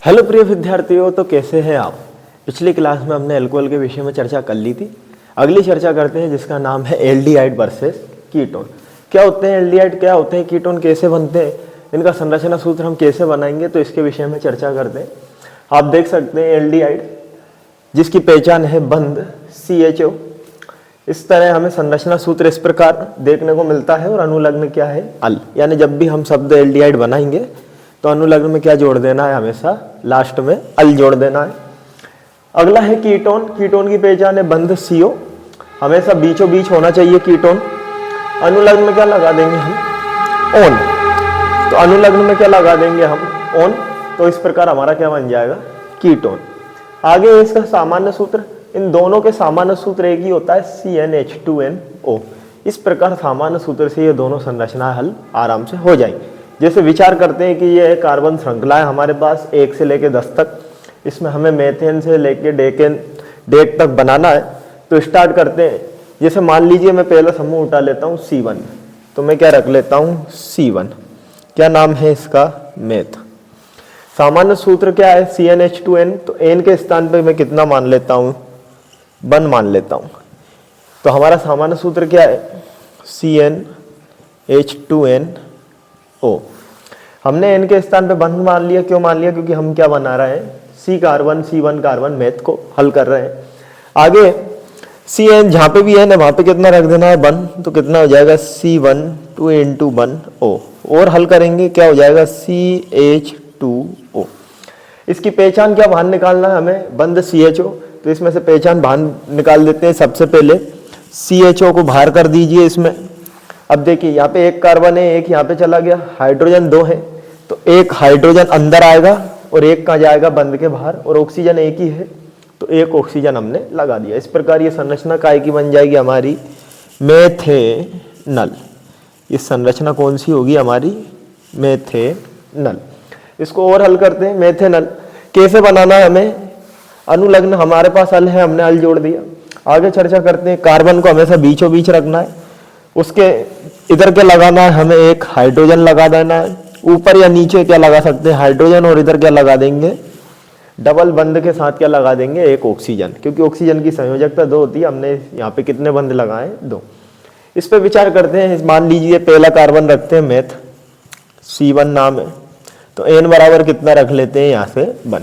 Hello प्रिय विद्यार्थियों, तो कैसे हैं आप। पिछली क्लास में हमने अल्कोहल के विषय में चर्चा कर ली थी। अगली चर्चा करते हैं जिसका नाम है एल्डिहाइड वर्सेस कीटोन। क्या होते हैं एल्डिहाइड, क्या होते हैं कीटोन, कैसे बनते हैं, इनका संरचना सूत्र हम कैसे बनाएंगे, तो इसके विषय में चर्चा करते हैं। आप देख सकते हैं एल्डिहाइड जिसकी पहचान है बंध CHO। इस तरह हमें संरचना सूत्र इस प्रकार देखने को मिलता है और अनुलग्न क्या है अल, यानी जब भी हम शब्द एल्डिहाइड बनाएंगे तो अनुलग्न में क्या जोड़ देना है, हमेशा लास्ट में अल जोड़ देना है। अगला है कीटोन। कीटोन की पहचान है बंध CO, हमेशा बीचों बीच होना चाहिए कीटोन। अनुलग्न में क्या लगा देंगे हम, ओन। तो अनुलग्न में क्या लगा देंगे हम, ओन। तो इस प्रकार हमारा क्या बन जाएगा, कीटोन। आगे इसका सामान्य सूत्र, इन दोनों के सामान्य सूत्र एक ही होता है CnH2nO। इस प्रकार सामान्य सूत्र से ये दोनों संरचना हल आराम से हो जाएंगे। जैसे विचार करते हैं कि ये कार्बन श्रृंखला है हमारे पास 1 से लेकर 10 तक, इसमें हमें मेथेन से लेकर डेक तक बनाना है। तो स्टार्ट करते हैं। जैसे मान लीजिए मैं पहला समूह उठा लेता हूँ C1, तो मैं क्या रख लेता हूँ C1, क्या नाम है इसका, मेथ। सामान्य सूत्र क्या है CnH2n, तो n के स्थान पे मैं कितना मान लेता हूँ, 1 मान लेता हूँ। तो हमारा सामान्य सूत्र क्या है CnH2nO। हमने n के स्थान पे 1 मान लिया, क्यों मान लिया, क्योंकि हम क्या बना रहे हैं, C1 कार्बन मेथ को हल कर रहे हैं। आगे Cn जहाँ पे भी है ना वहाँ पे कितना रख देना है, 1। तो कितना हो जाएगा C1 2 × 1O, और हल करेंगे क्या हो जाएगा CH2O। इसकी पहचान क्या बाहर निकालना है हमें, बंध CHO। तो इसमें से पहचान बाहर निकाल देते हैं। सबसे पहले CHO को बाहर कर दीजिए इसमें। अब देखिए यहाँ पे एक कार्बन है, एक यहाँ पे चला गया, हाइड्रोजन 2 है, तो एक हाइड्रोजन अंदर आएगा और एक कहाँ जाएगा, बंध के बाहर, और ऑक्सीजन एक ही है तो एक ऑक्सीजन हमने लगा दिया। इस प्रकार ये संरचना काय की बन जाएगी हमारी, मेथेनल। इस संरचना कौन सी होगी हमारी, मेथेनल। इसको और हल करते हैं। मेथेनल कैसे बनाना है हमें, अनुलग्न हमारे पास अल है, हमने अल जोड़ दिया। आगे चर्चा करते हैं। कार्बन को हमेशा बीचों बीच रखना है, उसके इधर क्या लगाना है हमें, एक हाइड्रोजन लगा देना है। ऊपर या नीचे क्या लगा सकते हैं, हाइड्रोजन, और इधर क्या लगा देंगे, डबल बंध के साथ क्या लगा देंगे, एक ऑक्सीजन, क्योंकि ऑक्सीजन की संयोजकता 2 होती है। हमने यहाँ पे कितने बंध लगाए, 2। इस पे विचार करते हैं। मान लीजिए पहला कार्बन रखते हैं मेथ, C1 नाम है, तो n बराबर कितना रख लेते हैं यहाँ से 1।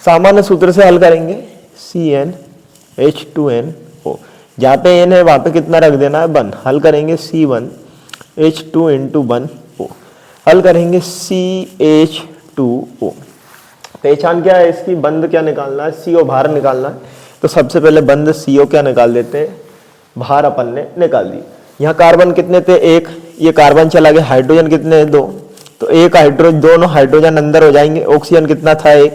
सामान्य सूत्र से हल करेंगे CnH2nO। जहाँ पे n है वहाँ पे कितना रख देना है, 1। हल करेंगे C1H2 × 1O, हल करेंगे CH2O। पहचान क्या है इसकी, बंध क्या निकालना है, CO बाहर निकालना है। तो सबसे पहले बंध CO क्या निकाल देते हैं, बाहर अपन ने निकाल दी। यहाँ कार्बन कितने थे, 1, ये कार्बन चला गया, हाइड्रोजन कितने हैं, 2, तो एक हाइड्रोजन, दोनों हाइड्रोजन अंदर हो जाएंगे। ऑक्सीजन कितना था, 1,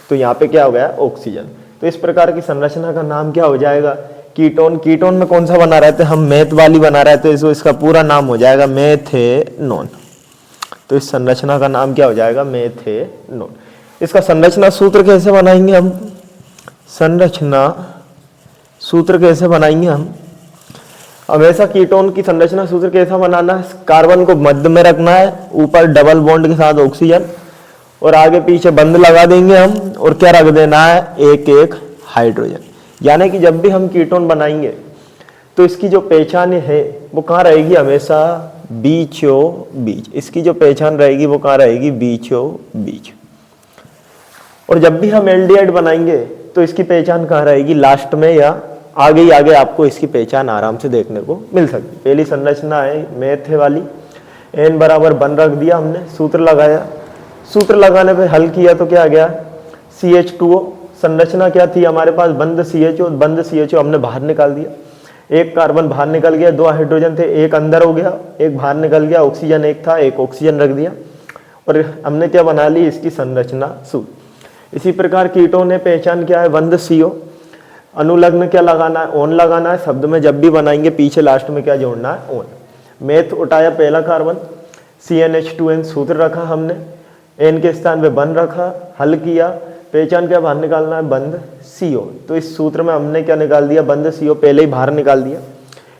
तो यहाँ पे क्या हो गया, ऑक्सीजन। तो इस प्रकार की संरचना का नाम क्या हो जाएगा, कीटोन। कीटोन में कौन सा बना रहे थे हम, मेथ वाली बना रहे थे, तो इसका पूरा नाम हो जाएगा मेथेनोन। तो इस संरचना का नाम क्या हो जाएगा, मेथेनोन। इसका संरचना सूत्र कैसे बनाएंगे हम, संरचना सूत्र कैसे बनाएंगे हम, हमेशा कीटोन की संरचना सूत्र कैसा बनाना है, कार्बन को मध्य में रखना है, ऊपर डबल बॉन्ड के साथ ऑक्सीजन, और आगे पीछे बंध लगा देंगे हम, और क्या रख देना है, एक एक हाइड्रोजन। यानी कि जब भी हम कीटोन बनाएंगे तो इसकी जो पहचान है वो कहाँ रहेगी, हमेशा बीचों बीच। इसकी जो पहचान रहेगी वो कहाँ रहेगी, बीचों बीच। और जब भी हम एल्डिहाइड बनाएंगे तो इसकी पहचान कहाँ रहेगी, लास्ट में या आगे ही आगे आपको इसकी पहचान आराम से देखने को मिल सकती। पहली संरचना है मेथ वाली, n बराबर 1 रख दिया हमने, सूत्र लगाया, सूत्र लगाने पे हल किया तो क्या आ गया, CH2O। संरचना क्या थी हमारे पास, बंध CHO, बंध CHO हमने बाहर निकाल दिया। एक कार्बन बाहर निकल गया, 2 हाइड्रोजन थे, एक अंदर हो गया, एक बाहर निकल गया, ऑक्सीजन एक था, एक ऑक्सीजन रख दिया, और हमने क्या बना ली, इसकी संरचना सूत्र। इसी प्रकार कीटोन है, पहचान क्या है, बंध CO। अनुलग्न क्या लगाना है, ओन लगाना है। शब्द में जब भी बनाएंगे पीछे लास्ट में क्या जोड़ना है, ओन। मेथ उठाया पहला कार्बन, CnH2n सूत्र रखा हमने, n के स्थान पे 1 रखा, हल किया, पहचान क्या बाहर निकालना है, बंध CO। तो इस सूत्र में हमने क्या निकाल दिया, बंध CO पहले ही बाहर निकाल दिया।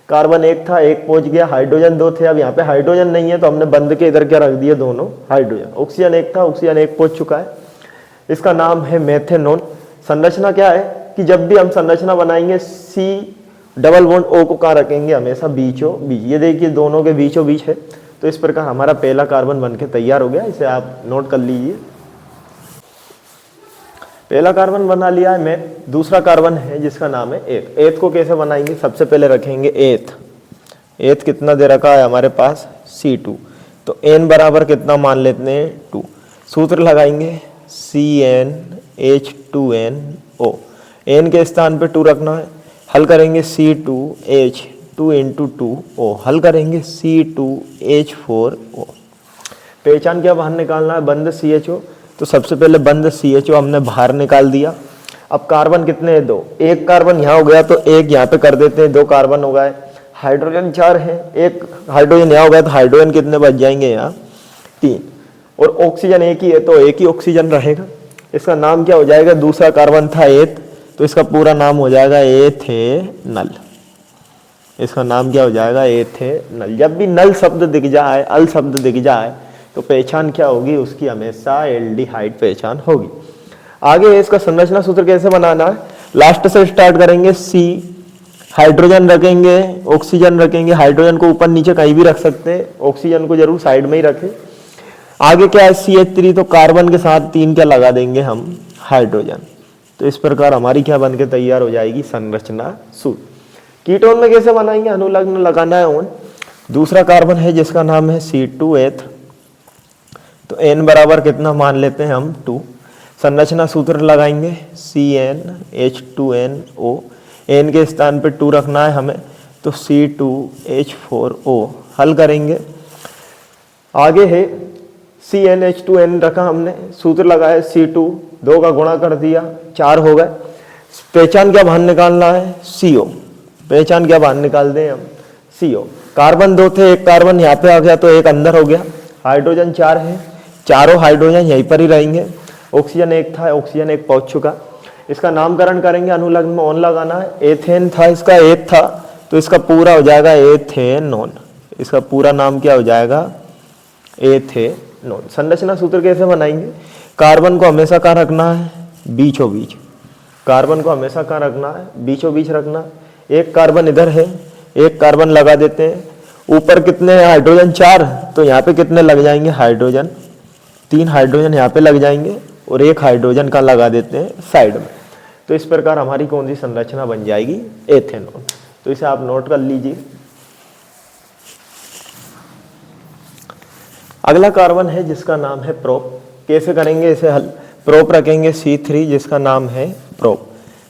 कार्बन 1 था, 1 पहुंच गया, हाइड्रोजन 2 थे, अब यहाँ पे हाइड्रोजन नहीं है तो हमने बंध के इधर क्या रख दिया, दोनों हाइड्रोजन। ऑक्सीजन 1 था, ऑक्सीजन 1 पहुंच चुका है। इसका नाम है मेथेनोन। संरचना क्या है कि जब भी हम संरचना बनाएंगे सी डबल बॉन्ड ओ को कहाँ रखेंगे, हमेशा बीचों बीच। ये देखिए दोनों के बीचों बीच है। तो इस प्रकार हमारा पहला कार्बन बनके तैयार हो गया, इसे आप नोट कर लीजिए। पहला कार्बन बना लिया है मैं। दूसरा कार्बन है जिसका नाम है एथ। एथ को कैसे बनाएंगे, सबसे पहले रखेंगे एथ। एथ कितना दे रखा है हमारे पास C2, तो N बराबर कितना मान लेते हैं 2। सूत्र लगाएंगे CnH2nO। N के स्थान पे 2 रखना है। हल करेंगे C2H2 इंटू 2O, हल करेंगे C2H4O। पहचान क्या बाहर निकालना है, बंद CHO। तो सबसे पहले बंद CHO हमने बाहर निकाल दिया। अब कार्बन कितने हैं, 2। एक कार्बन यहाँ हो गया तो एक यहाँ पे कर देते हैं, 2 कार्बन हो गए। हाइड्रोजन 4 है, एक हाइड्रोजन यहाँ हो गया तो हाइड्रोजन कितने बच जाएंगे यहाँ 3। और ऑक्सीजन एक ही है तो एक ही ऑक्सीजन रहेगा। इसका नाम क्या हो जाएगा, दूसरा कार्बन था एथ, तो इसका पूरा नाम हो जाएगा एथेनल। इसका नाम क्या हो जाएगा, एथेनल। जब भी नल शब्द दिख जाए, अल शब्द दिख जाए तो पहचान क्या होगी उसकी, हमेशा एल्डिहाइड पहचान होगी। आगे इसका संरचना सूत्र कैसे बनाना है, लास्ट से स्टार्ट करेंगे। सी हाइड्रोजन रखेंगे, ऑक्सीजन रखेंगे। हाइड्रोजन को ऊपर नीचे कहीं भी रख सकते हैं, ऑक्सीजन को जरूर साइड में ही रखें। आगे क्या है CH3, तो कार्बन के साथ 3 क्या लगा देंगे हम, हाइड्रोजन। तो इस प्रकार हमारी क्या बनके तैयार हो जाएगी, संरचना सूत्र। कीटोन में कैसे बनाएंगे, अनुलग्न लगाना है ओन। दूसरा कार्बन है जिसका नाम है C2H, तो N बराबर कितना मान लेते हैं हम 2। संरचना सूत्र लगाएंगे CnH2nO। N के स्थान पे 2 रखना है हमें, तो C2H4O, हल करेंगे। आगे है CnH2n रखा हमने, सूत्र लगाया C2, 2 का गुणा कर दिया, 4 हो गए। पहचान क्या बाहर निकालना है, CO। पहचान क्या बाहर निकाल दें हम, CO। कार्बन 2 थे, एक कार्बन यहाँ पे आ गया तो एक अंदर हो गया। हाइड्रोजन 4 है, चारों हाइड्रोजन यहीं पर ही रहेंगे। ऑक्सीजन 1 था, ऑक्सीजन 1 पहुंच चुका। इसका नामकरण करेंगे, अनुलग्न में ओन लगाना है। एथेन था, इसका एथ था, तो इसका पूरा हो जाएगा एथेनोन। इसका पूरा नाम क्या हो जाएगा, एथेनोन। संरचना सूत्र कैसे बनाएंगे, कार्बन को हमेशा कहाँ रखना है, बीचों बीच। कार्बन को हमेशा कहाँ रखना है, बीचों बीच रखना। एक कार्बन इधर है, एक कार्बन लगा देते हैं। ऊपर कितने हैं, हाइड्रोजन 4, तो यहाँ पे कितने लग जाएंगे, हाइड्रोजन 3 हाइड्रोजन यहाँ पे लग जाएंगे और एक हाइड्रोजन का लगा देते हैं साइड में। तो इस प्रकार हमारी कौन सी संरचना बन जाएगी, एथेनॉल। तो इसे आप नोट कर लीजिए। अगला कार्बन है जिसका नाम है प्रोप। कैसे करेंगे इसे हल, प्रोप रखेंगे C3 जिसका नाम है प्रोप।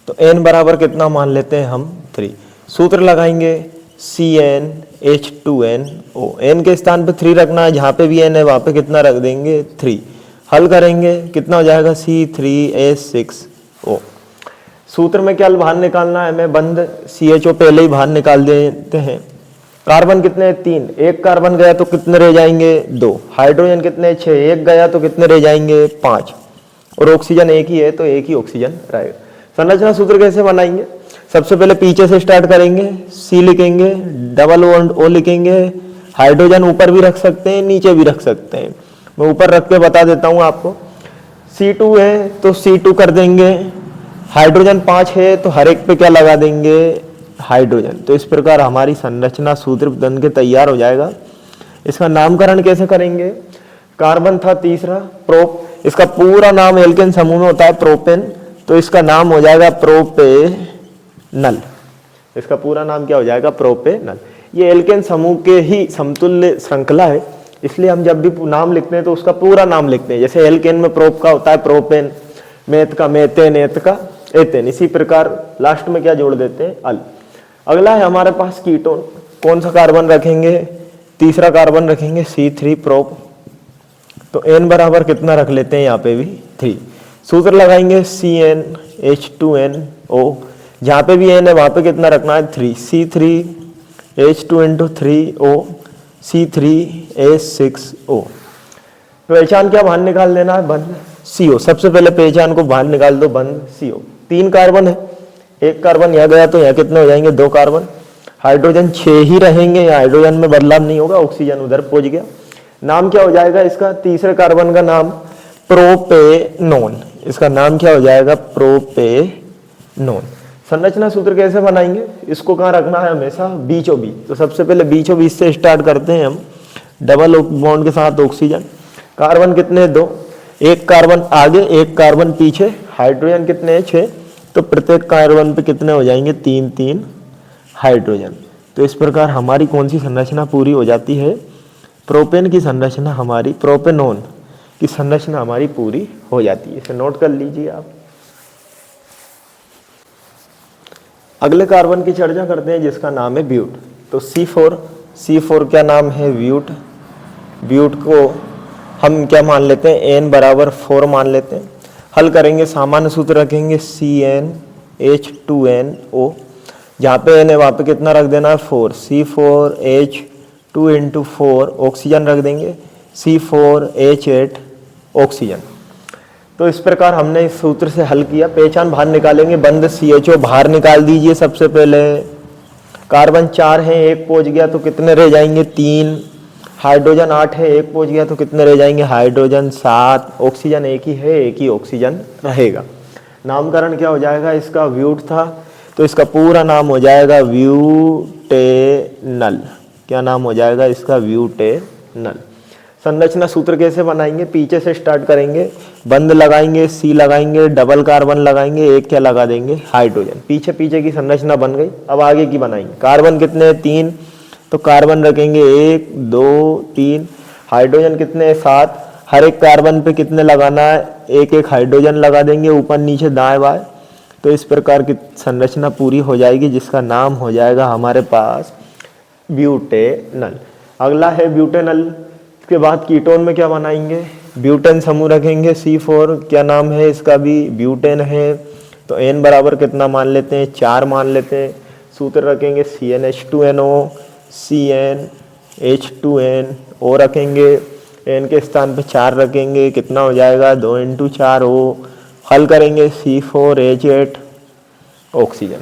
तो N बराबर कितना मान लेते हैं हम 3। सूत्र लगाएंगे CnH2nO। N के स्थान पे 3 रखना है, जहाँ पे भी N है वहाँ पे कितना रख देंगे 3। हल करेंगे कितना हो जाएगा C3H6O। सूत्र में क्या बाहर निकालना है, हमें बंद CHO पहले ही बाहर निकाल देते हैं। कार्बन कितने 3, एक कार्बन गया तो कितने रह जाएंगे 2। हाइड्रोजन कितने 6, एक गया तो कितने रह जाएंगे 5। और ऑक्सीजन एक ही है तो एक ही ऑक्सीजन रहेगा। संरचना सूत्र कैसे बनाएंगे, सबसे पहले पीछे से स्टार्ट करेंगे। C लिखेंगे, डबल बॉन्ड O लिखेंगे। हाइड्रोजन ऊपर भी रख सकते हैं, नीचे भी रख सकते हैं। मैं ऊपर रख के बता देता हूँ आपको। C2 है तो C2 कर देंगे। हाइड्रोजन 5 है तो हर एक पे क्या लगा देंगे, हाइड्रोजन। तो इस प्रकार हमारी संरचना सूत्र बन के तैयार हो जाएगा। इसका नामकरण कैसे करेंगे, कार्बन था तीसरा प्रोप, इसका पूरा नाम एल्केन समूह में होता है प्रोपेन, तो इसका नाम हो जाएगा प्रोपेनल। इसका पूरा नाम क्या हो जाएगा, प्रोपेनल। ये एल्केन समूह के ही समतुल्य श्रृंखला है, इसलिए हम जब भी नाम लिखते हैं तो उसका पूरा नाम लिखते हैं। जैसे एल्केन में प्रोप का होता है प्रोपेन, मेथ का मेथेन, एथ का एथेन। इसी प्रकार लास्ट में क्या जोड़ देते हैं, अल। अगला है हमारे पास कीटोन। कौन सा कार्बन रखेंगे, तीसरा कार्बन रखेंगे C3 प्रोप। तो N बराबर कितना रख लेते हैं यहाँ पे भी 3। सूत्र लगाएंगे CnH2nO। जहाँ पे भी N है वहाँ पे कितना रखना है 3। C3H2 C3H6O। पहचान क्या बाहर निकाल देना है, बंद CO। सबसे पहले पहचान को बाहर निकाल दो, बंद CO। 3 कार्बन है, एक कार्बन यहाँ गया तो यहाँ कितने हो जाएंगे 2 कार्बन। हाइड्रोजन 6 ही रहेंगे, यहाँ हाइड्रोजन में बदलाव नहीं होगा, ऑक्सीजन उधर पहुंच गया। नाम क्या हो जाएगा इसका, तीसरे कार्बन का नाम प्रोपेनोन। इसका नाम क्या हो जाएगा, प्रोपेनोन। संरचना सूत्र कैसे बनाएंगे, इसको कहाँ रखना है, हमेशा बीचों बीच। तो सबसे पहले बीचों बीच से स्टार्ट करते हैं हम, डबल बॉन्ड के साथ ऑक्सीजन। कार्बन कितने, 2, एक कार्बन आगे एक कार्बन पीछे, हाइड्रोजन कितने हैं, 6। तो प्रत्येक कार्बन पे कितने हो जाएंगे, 3 3 हाइड्रोजन। तो इस प्रकार हमारी कौन सी संरचना पूरी हो जाती है, प्रोपेन की संरचना हमारी, प्रोपेनोन की संरचना हमारी पूरी हो जाती है। इसे नोट कर लीजिए आप। अगले कार्बन की चर्चा करते हैं जिसका नाम है ब्यूट। तो C4 क्या नाम है, ब्यूट। ब्यूट को हम क्या मान लेते हैं, N बराबर 4 मान लेते हैं। हल करेंगे, सामान्य सूत्र रखेंगे CnH2nO, जहाँ पे N है वहाँ पे कितना रख देना है, 4। C4H2 इंटू 4 ऑक्सीजन रख देंगे, C4H8 ऑक्सीजन। तो इस प्रकार हमने इस सूत्र से हल किया। पहचान बाहर निकालेंगे, बंद CHO बाहर निकाल दीजिए। सबसे पहले कार्बन 4 है, एक पहुंच गया तो कितने रह जाएंगे, 3। हाइड्रोजन 8 है, एक पहुंच गया तो कितने रह जाएंगे, हाइड्रोजन 7। ऑक्सीजन एक ही है, एक ही ऑक्सीजन रहेगा। नामकरण क्या हो जाएगा इसका, ब्यूट था तो इसका पूरा नाम हो जाएगा ब्यूटेनल। क्या नाम हो जाएगा इसका, ब्यूटेनल। संरचना सूत्र कैसे बनाएंगे, पीछे से स्टार्ट करेंगे, बंद लगाएंगे, C लगाएंगे, डबल कार्बन लगाएंगे, एक क्या लगा देंगे, हाइड्रोजन। पीछे पीछे की संरचना बन गई। अब आगे की बनाएंगे। कार्बन कितने, 3, तो कार्बन रखेंगे 1 2 3। हाइड्रोजन कितने, 7। हर एक कार्बन पे कितने लगाना है, एक एक हाइड्रोजन लगा देंगे, ऊपर नीचे दाएं बाएं। तो इस प्रकार की संरचना पूरी हो जाएगी जिसका नाम हो जाएगा हमारे पास ब्यूटेनल। अगला है ब्यूटेनल के बाद कीटोन में क्या बनाएंगे, ब्यूटेन समूह रखेंगे, C4 क्या नाम है इसका भी, ब्यूटेन है। तो N बराबर कितना मान लेते हैं, 4 मान लेते हैं। सूत्र रखेंगे CnH2nO, CnH2nO रखेंगे, N के स्थान पे 4 रखेंगे, कितना हो जाएगा, 2 इंटू 4 O। हल करेंगे, C4H8 ऑक्सीजन।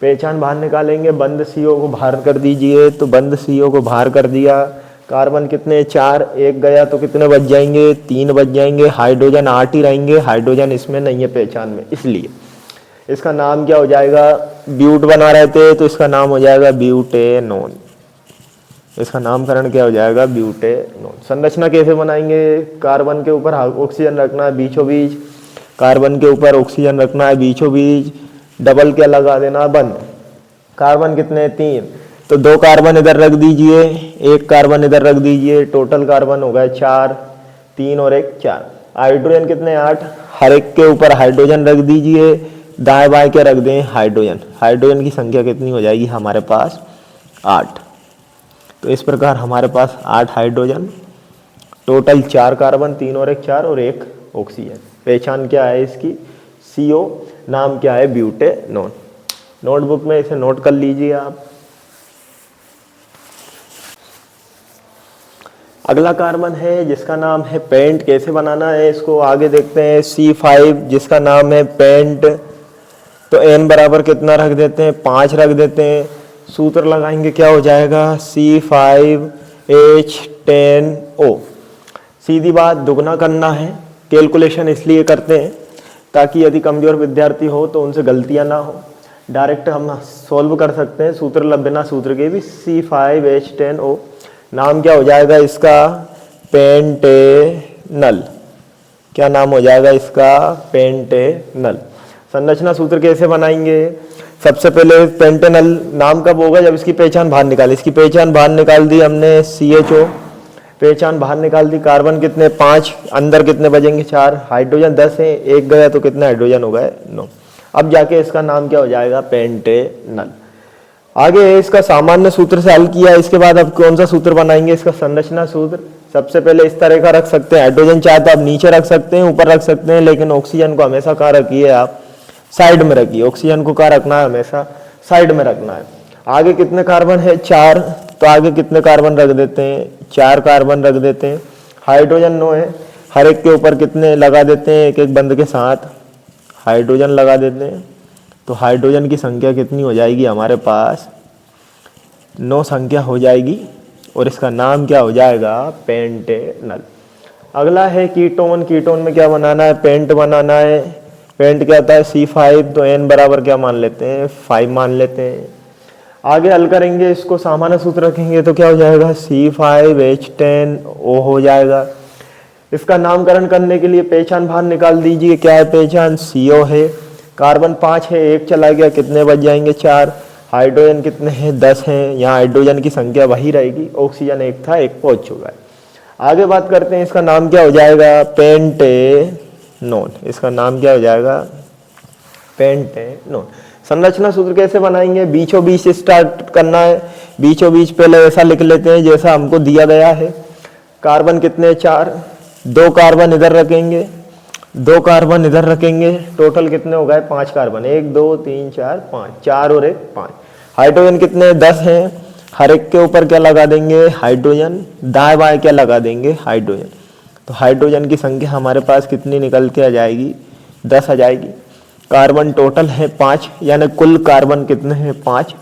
पहचान बाहर निकालेंगे, बंद CO को बाहर कर दीजिए। तो बंद CO को बाहर कर दिया। कार्बन कितने, 4, एक गया तो कितने बच जाएंगे, 3 बच जाएंगे। हाइड्रोजन 8 ही रहेंगे, हाइड्रोजन इसमें नहीं है पहचान में, इसलिए इसका नाम क्या हो जाएगा, ब्यूट बना रहे थे तो इसका नाम हो जाएगा ब्यूटेनोन। इसका नामकरण क्या हो जाएगा, ब्यूटेनोन। संरचना कैसे बनाएंगे, कार्बन के ऊपर ऑक्सीजन रखना है बीचों बीच, कार्बन के ऊपर ऑक्सीजन रखना है बीचों बीच, डबल क्या लगा देना, बंद। कार्बन कितने, 3, तो 2 कार्बन इधर रख दीजिए, एक कार्बन इधर रख दीजिए। टोटल कार्बन हो गए 4, 3 और 1 4। हाइड्रोजन कितने, 8। हर एक के ऊपर हाइड्रोजन रख दीजिए, दाएं बाएं क्या रख दें, हाइड्रोजन। हाइड्रोजन की संख्या कितनी हो जाएगी हमारे पास, 8। तो इस प्रकार हमारे पास 8 हाइड्रोजन, टोटल 4 कार्बन, 3 और 1 4 और 1 ऑक्सीजन। पहचान क्या है इसकी, CO, नाम क्या है, ब्यूटेनोन। नोटबुक में इसे नोट कर लीजिए आप। अगला कार्बन है जिसका नाम है पेंट। कैसे बनाना है इसको आगे देखते हैं। C5 जिसका नाम है पेंट, तो N बराबर कितना रख देते हैं, 5 रख देते हैं। सूत्र लगाएंगे, क्या हो जाएगा, C5H10O। सीधी बात, दुगना करना है। कैलकुलेशन इसलिए करते हैं ताकि यदि कमजोर विद्यार्थी हो तो उनसे गलतियां ना हो, डायरेक्ट हम सॉल्व कर सकते हैं सूत्र, बिना सूत्र के भी। C5H10O नाम क्या हो जाएगा इसका, पेंटेनल। क्या नाम हो जाएगा इसका, पेंटेनल। संरचना सूत्र कैसे बनाएंगे, सबसे पहले पेंटेनल नाम कब होगा, जब इसकी पहचान बाहर निकाली। इसकी पहचान बाहर निकाल दी हमने, CHO पहचान बाहर निकाल दी। कार्बन कितने, 5, अंदर कितने बचेंगे, 4। हाइड्रोजन 10 है, एक गया तो कितने हाइड्रोजन हो गए, 9। अब जाके इसका नाम क्या हो जाएगा, पेंटेनल। आगे इसका सामान्य सूत्र से हल किया, इसके बाद अब कौन सा सूत्र बनाएंगे इसका, संरचना सूत्र। सबसे पहले इस तरह का रख सकते हैं, हाइड्रोजन चाहे तो आप नीचे रख सकते हैं, ऊपर रख सकते हैं, लेकिन ऑक्सीजन को हमेशा कहाँ रखिए आप, साइड में रखिए। ऑक्सीजन को कहाँ रखना है, हमेशा साइड में रखना है। आगे कितने कार्बन है, 4, तो आगे कितने कार्बन रख देते हैं, 4 कार्बन रख देते हैं। हाइड्रोजन 9 है, हर एक के ऊपर कितने लगा देते हैं, एक एक बंद के साथ हाइड्रोजन लगा देते हैं। तो हाइड्रोजन की संख्या कितनी हो जाएगी हमारे पास, 9 संख्या हो जाएगी, और इसका नाम क्या हो जाएगा, पेंटेनल। अगला है कीटोन। कीटोन में क्या बनाना है, पेंट बनाना है। पेंट क्या होता है C5, तो N बराबर क्या मान लेते हैं 5 मान लेते हैं। आगे हल करेंगे इसको, सामान्य सूत्र रखेंगे तो क्या हो जाएगा C5H10O हो जाएगा। इसका नामकरण करने के लिए पहचान बाहर निकाल दीजिए, क्या है पहचान CO है। कार्बन 5 है, 1 चला गया, कितने बच जाएंगे 4। हाइड्रोजन कितने हैं 10 हैं, यहाँ हाइड्रोजन की संख्या वही रहेगी, ऑक्सीजन 1 था 1 पहुंच चुका है। आगे बात करते हैं, इसका नाम क्या हो जाएगा पेंटेनोन। इसका नाम क्या हो जाएगा पेंटेनोन। संरचना सूत्र कैसे बनाएंगे, बीचों बीच से स्टार्ट करना है। बीचों बीच पहले ऐसा लिख लेते हैं जैसा हमको दिया गया है। कार्बन कितने 4, 2 कार्बन इधर रखेंगे, 2 कार्बन इधर रखेंगे, टोटल कितने हो गए 5 कार्बन, 1 2 3 4 5, 4 और 1 5। हाइड्रोजन कितने 10 हैं, हर एक के ऊपर क्या लगा देंगे हाइड्रोजन, दाएं बाएं क्या लगा देंगे हाइड्रोजन। तो हाइड्रोजन की संख्या हमारे पास कितनी निकल के आ जाएगी 10 आ जाएगी। कार्बन टोटल है 5, यानी कुल कार्बन कितने हैं 5।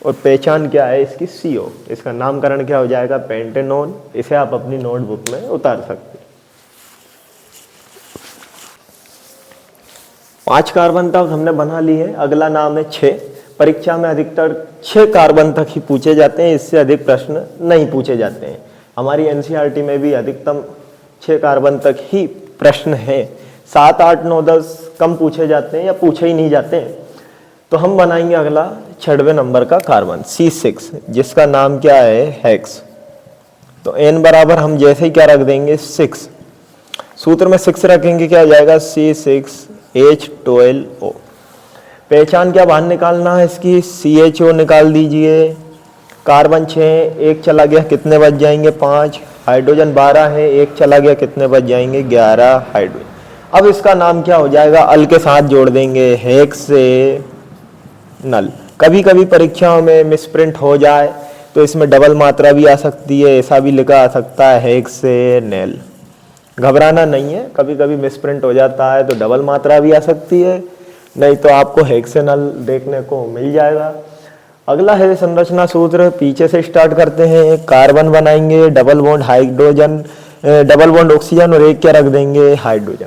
और पहचान क्या है इसकी CO। इसका नामकरण क्या हो जाएगा पेंटेनोन। इसे आप अपनी नोटबुक में उतार सकते हैं। 5 कार्बन तक हमने बना ली है। अगला नाम है 6। परीक्षा में अधिकतर 6 कार्बन तक ही पूछे जाते हैं, इससे अधिक प्रश्न नहीं पूछे जाते हैं। हमारी NCERT में भी अधिकतम 6 कार्बन तक ही प्रश्न है। 7 8 9 10 कम पूछे जाते हैं या पूछे ही नहीं जाते हैं। तो हम बनाएंगे अगला 6वें नंबर का कार्बन C6, जिसका नाम क्या है हेक्स। तो N बराबर हम जैसे ही क्या रख देंगे 6, सूत्र में 6 रखेंगे, क्या हो जाएगा C6H12O। पहचान क्या बाहर निकालना है इसकी CHO निकाल दीजिए। कार्बन 6, 1 चला गया, कितने बच जाएंगे 5। हाइड्रोजन 12 है, 1 चला गया, कितने बच जाएंगे 11 हाइड्रोजन। अब इसका नाम क्या हो जाएगा अल के साथ जोड़ देंगे हेक्सेनल। कभी कभी परीक्षाओं में मिसप्रिंट हो जाए तो इसमें डबल मात्रा भी आ सकती है, ऐसा भी लिखा आ सकता है हेक्सेनल। घबराना नहीं है, कभी कभी मिसप्रिंट हो जाता है तो डबल मात्रा भी आ सकती है, नहीं तो आपको हेक्सेनल देखने को मिल जाएगा। अगला है संरचना सूत्र, पीछे से स्टार्ट करते हैं। कार्बन बनाएंगे, double bond hydrogen, double bond oxygen और 1 क्या रख देंगे हाइड्रोजन।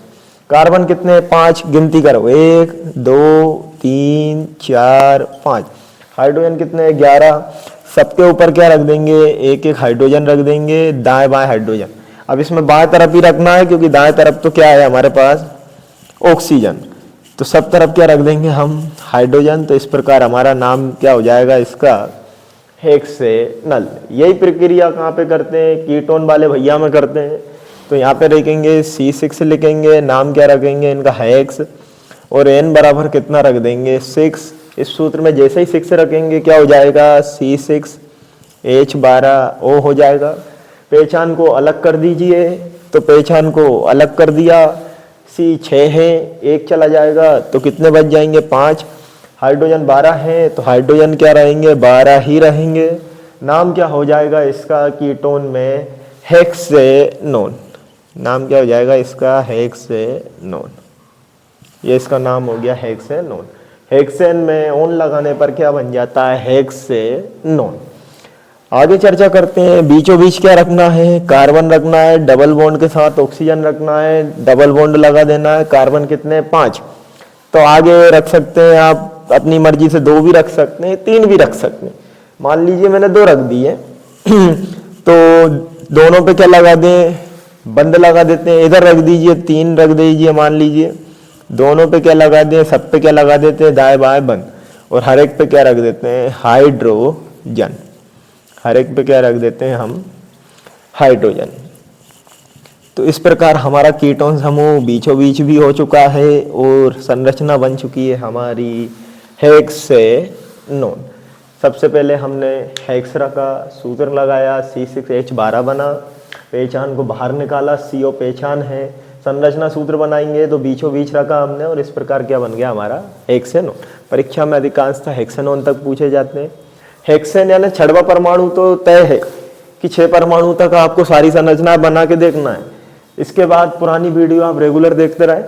कार्बन कितने 5, गिनती करो 1 2 3 4 5। हाइड्रोजन कितने 11, सबके ऊपर क्या रख देंगे 1 1 हाइड्रोजन रख देंगे, दाएं बाएं हाइड्रोजन। अब इसमें बाएं तरफ ही रखना है क्योंकि दाएं तरफ तो क्या है हमारे पास ऑक्सीजन, तो सब तरफ क्या रख देंगे हम हाइड्रोजन। तो इस प्रकार हमारा नाम क्या हो जाएगा इसका हेक्सेनल। यही प्रक्रिया कहाँ पे करते हैं कीटोन वाले भैया में करते हैं। तो यहाँ पे लिखेंगे C6 लिखेंगे, नाम क्या रखेंगे इनका हेक्स, और N बराबर कितना रख देंगे 6। इस सूत्र में जैसे ही 6 रखेंगे क्या हो जाएगा C6H12O हो जाएगा। पहचान को अलग कर दीजिए, तो पहचान को अलग कर दिया, C6 है, 1 चला जाएगा तो कितने बच जाएंगे 5। हाइड्रोजन 12 है तो हाइड्रोजन क्या रहेंगे 12 ही रहेंगे। नाम क्या हो जाएगा इसका कीटोन में हेक्सेनोन। नाम क्या हो जाएगा इसका हेक्सेनोन। ये इसका नाम हो गया हेक्सेनोन। हेक्सेन में ओन लगाने पर क्या बन जाता है हेक्सेनोन। आगे चर्चा करते हैं, बीचों बीच क्या रखना है कार्बन रखना है, डबल बॉन्ड के साथ ऑक्सीजन रखना है, डबल बॉन्ड लगा देना है। कार्बन कितने 5, तो आगे रख सकते हैं आप अपनी मर्जी से 2 भी रख सकते हैं 3 भी रख सकते हैं। मान लीजिए मैंने 2 रख दिए तो दोनों पे क्या लगा दें बंद लगा देते हैं, इधर रख दीजिए 3 रख दीजिए, मान लीजिए दोनों पे क्या लगा दें सब पे क्या लगा देते हैं दाएं बाएं बंद, और हर एक पे क्या रख देते हैं हाइड्रोजन। हर एक पे क्या रख देते हैं हम हाइड्रोजन। तो इस प्रकार हमारा कीटोन समूह बीचों बीच भी हो चुका है और संरचना बन चुकी है हमारी हेक्सेनोन। सबसे पहले हमने हेक्स रखा, सूत्र लगाया, C6H12 बना, पहचान को बाहर निकाला, CO पहचान है। संरचना सूत्र बनाएंगे तो बीचों बीच रखा हमने और इस प्रकार क्या बन गया हमारा हेक्सेनोन। परीक्षा में अधिकांशतः हेक्सेनोन तक पूछे जाते हैं। हेक्सेन यानी 6वां परमाणु तो तय है कि 6 परमाणु तक आपको सारी संरचना बना के देखना है। इसके बाद पुरानी वीडियो आप रेगुलर देखते रहें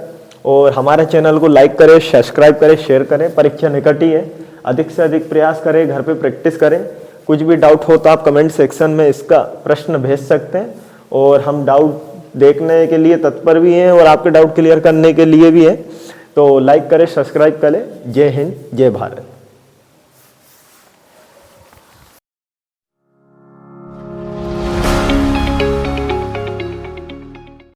और हमारे चैनल को लाइक करें, सब्सक्राइब करें, शेयर करें। परीक्षा निकट ही है, अधिक से अधिक प्रयास करें, घर पे प्रैक्टिस करें। कुछ भी डाउट हो तो आप कमेंट सेक्शन में इसका प्रश्न भेज सकते हैं और हम डाउट देखने के लिए तत्पर भी हैं और आपके डाउट क्लियर करने के लिए भी है। तो लाइक करें, सब्सक्राइब करें। जय हिंद, जय भारत।